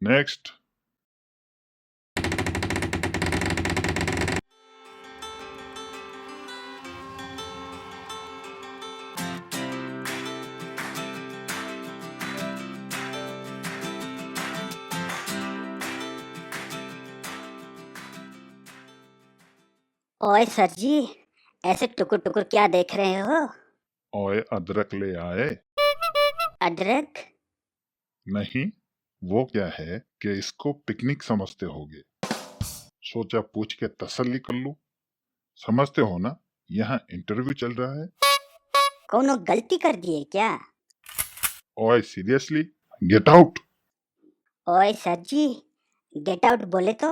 Next. ओए sir जी, ऐसे टुकुर टुकुर क्या देख रहे हो? ओए अदरक ले आए? अदरक? नहीं, वो क्या है कि इसको पिकनिक समझते होगे। सोचा पूछ के तसल्ली कर लूं। समझते हो ना, यहाँ इंटरव्यू चल रहा है। कौनो गलती कर दिए क्या? ओए सीरियसली, गेट आउट। ओए सर जी, गेट आउट बोले तो?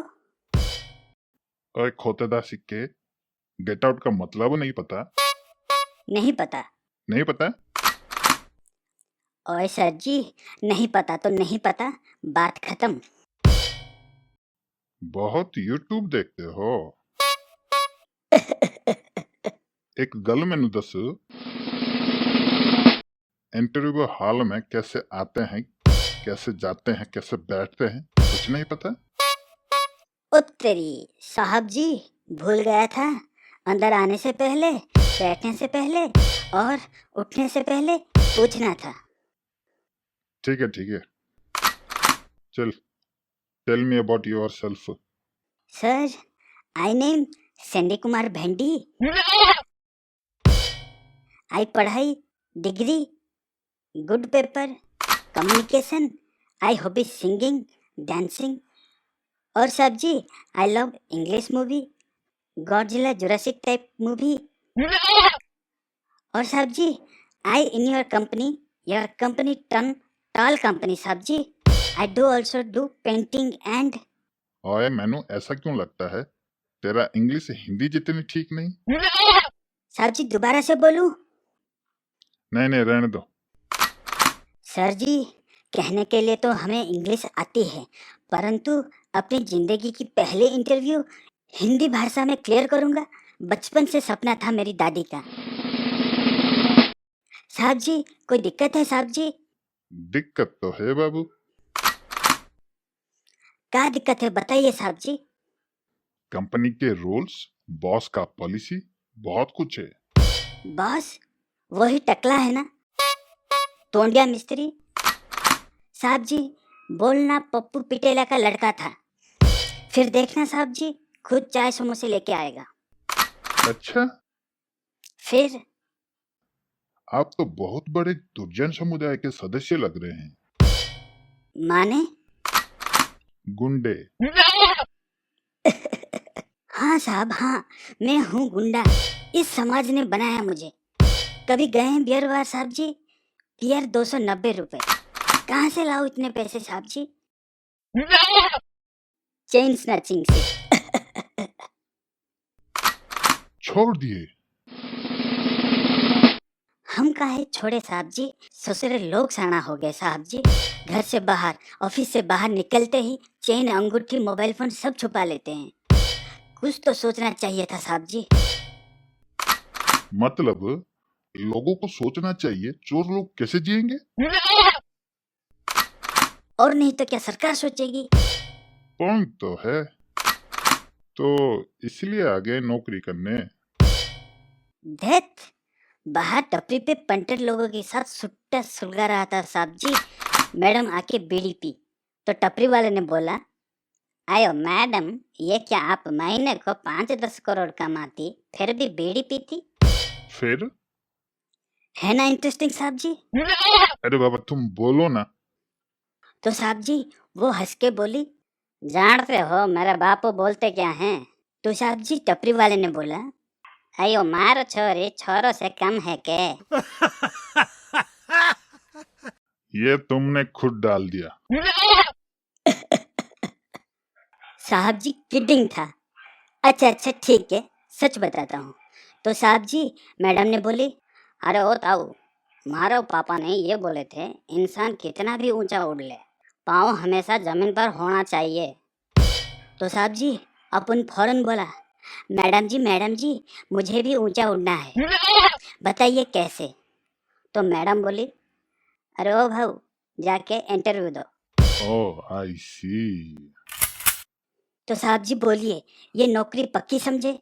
ओए खोतेदार सिक्के, गेट आउट का मतलब नहीं पता? नहीं पता। नहीं पता? ओए सर जी, नहीं पता तो नहीं पता, बात खत्म। बहुत यूट्यूब देखते हो। एक गल मैनू दस, इंटरव्यू हॉल में कैसे आते हैं, कैसे जाते हैं, कैसे बैठते हैं, कुछ नहीं पता? उत्तरी साहब जी, भूल गया था। अंदर आने से पहले, बैठने से पहले और उठने से पहले पूछना था। ठीक है, चल, tell me about yourself. Sir, I name Sandi Kumar Bhendi. I पढ़ाई, degree, good paper, communication, I hobby singing, dancing. और साहब जी, I love English movie, Godzilla Jurassic type movie. और साहब जी, I in your company turn tall company साहब जी। I do also do painting and. ओए मैनू ऐसा क्यों लगता है तेरा इंग्लिश हिंदी जितनी ठीक नहीं? साहब जी दोबारा से बोलूं? नहीं, रहने दो। सर जी, कहने के लिए तो हमें इंग्लिश आती है, परंतु अपनी जिंदगी की पहली इंटरव्यू हिंदी भाषा में क्लियर करूंगा, बचपन से सपना था मेरी दादी का। साहब जी, कोई दिक्कत है साहब जी? दिक्कत तो है बाबू। क्या दिक्कत है बताइए साहब जी। कंपनी के रूल्स, बॉस का पॉलिसी, बहुत कुछ है। बॉस? वही टकला है ना, तोंडिया मिस्त्री? साहब जी, बोलना पप्पू पिटेला का लड़का था। फिर देखना साहब जी, खुद चाय समोसे लेके आएगा। अच्छा, फिर आप तो बहुत बड़े दुर्जन समुदाय के सदस्य लग रहे हैं। माने? गुंडे। हाँ साहब हाँ, मैं हूँ गुंडा। इस समाज ने बनाया मुझे। कभी गए हैं बियर बार साहब जी? बियर 290 रुपए। कहाँ से लाऊं इतने पैसे साहब जी? चेन स्नैचिंग से। छोड़ दिए? हम काहे छोड़े साहब जी, ससुरे लोग साना हो गए साहब जी। घर से बाहर, ऑफिस से बाहर निकलते ही चेन, अंगूठी, मोबाइल फोन सब छुपा लेते हैं। कुछ तो सोचना चाहिए था साहब जी। मतलब लोगों को सोचना चाहिए चोर लोग कैसे जिएंगे। और नहीं तो क्या सरकार सोचेगी? पॉइंट तो है, तो इसलिए आ गए नौकरी करने। धैत, बाहर टपरी पे पंटर लोगों के साथ सुट्टा सुलगा रहा था साहब जी। मैडम आके बीड़ी पी तो टपरी वाले ने बोला, आयो मैडम, ये क्या आप महीने को 5-10 करोड़ कमाती फिर भी बीड़ी पीती? फिर? है ना इंटरेस्टिंग साहब जी? अरे बाबा तुम बोलो ना। तो साहब जी वो हंस के बोली, जानते हो मेरे बापू बोलते क्या हैं? तो साहब जी टपरी वाले ने बोला, अयो मारो छोरी, छोरों से कम है के? ये तुमने खुद डाल दिया। साहब जी किडिंग था। अच्छा ठीक है, सच बताता हूँ। तो साहब जी मैडम ने बोली, अरे ओ ताऊ, मारो पापा ने ये बोले थे इंसान कितना भी ऊंचा उड़ ले, पाँव हमेशा जमीन पर होना चाहिए। तो साहब जी अपन फौरन बोला, मैडम जी मुझे भी ऊंचा उड़ना है, बताइए कैसे? तो मैडम बोली, अरे ओ भाऊ, जाके इंटरव्यू दो। ओह आई सी। तो साहब जी बोलिए, ये नौकरी पक्की समझे?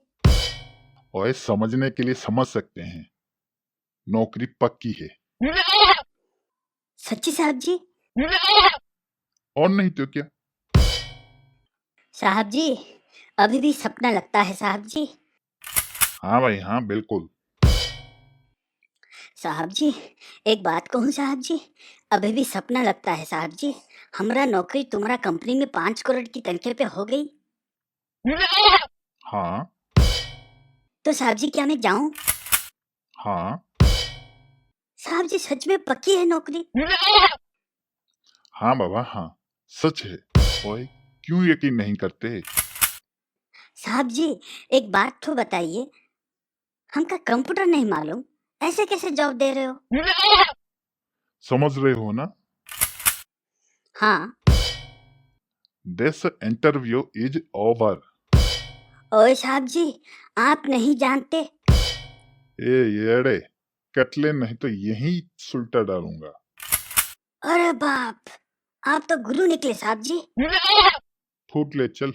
ओए समझने के लिए समझ सकते हैं, नौकरी पक्की है। सच्ची साहब जी? और नहीं तो क्या। साहब जी अभी भी सपना लगता है साहब जी। हाँ भाई हाँ बिल्कुल। साहब जी एक बात कहूँ साहब जी, अभी भी सपना लगता है साहब जी। हमरा नौकरी तुम्हारा कंपनी में 5 करोड़ की तनख्वाह पे हो गई। हाँ तो साहब जी क्या मैं जाऊं? हाँ साहब जी सच में पक्की है नौकरी? हाँ बाबा हाँ, सच है। ओए क्यों यकीन नहीं करते? साहब जी एक बात तो बताइए, हमका कंप्यूटर नहीं मालूम, ऐसे कैसे जॉब दे रहे हो? समझ रहे हो ना? हाँ। This interview is over. ओए साहब जी आप नहीं जानते। ए येड़े, कटले नहीं तो यहीं सुलटा डालूंगा। अरे बाप, आप तो गुरु निकले साहब जी। फूट ले चल।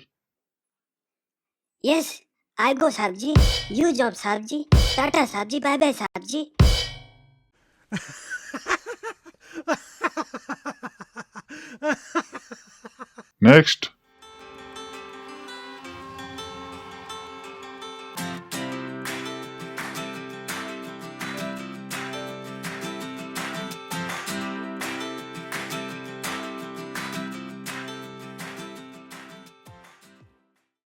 यस आई गो साहब जी, यू जॉब साहब जी, टाटा साहब जी, बाय बाय साहब जी। नेक्स्ट।